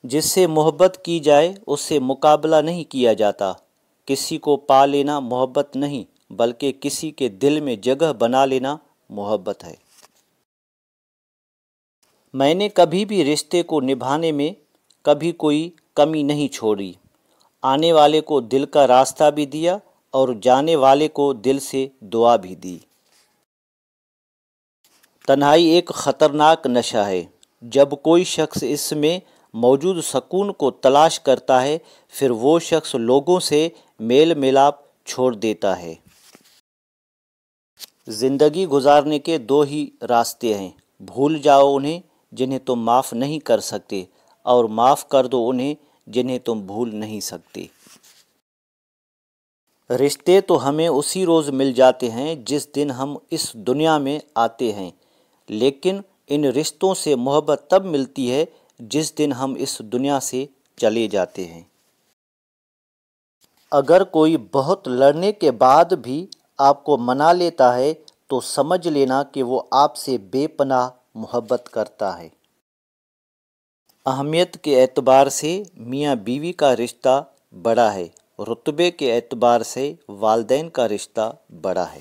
جس سے محبت کی جائے اس سے مقابلہ نہیں کیا جاتا۔ کسی کو پا لینا محبت نہیں بلکہ کسی کے دل میں جگہ بنا لینا محبت ہے۔ میں نے کبھی بھی رشتے کو نبھانے میں کبھی کوئی کمی نہیں چھوڑی۔ آنے والے کو دل کا راستہ بھی دیا اور جانے والے کو دل سے دعا بھی دی۔ تنہائی ایک خطرناک نشہ ہے۔ جب کوئی شخص اس میں موجود سکون کو تلاش کرتا ہے پھر وہ شخص لوگوں سے میل ملاپ چھوڑ دیتا ہے۔ زندگی گزارنے کے دو ہی راستے ہیں، بھول جاؤ انہیں جنہیں تم معاف نہیں کر سکتے اور معاف کر دو انہیں جنہیں تم بھول نہیں سکتے۔ رشتے تو ہمیں اسی روز مل جاتے ہیں جس دن ہم اس دنیا میں آتے ہیں، لیکن ان رشتوں سے محبت تب ملتی ہے جس دن ہم اس دنیا سے چلے جاتے ہیں۔ اگر کوئی بہت لڑنے کے بعد بھی آپ کو منا لیتا ہے تو سمجھ لینا کہ وہ آپ سے بے پناہ محبت کرتا ہے۔ اہمیت کے اعتبار سے میاں بیوی کا رشتہ بڑا ہے، رتبے کے اعتبار سے والدین کا رشتہ بڑا ہے۔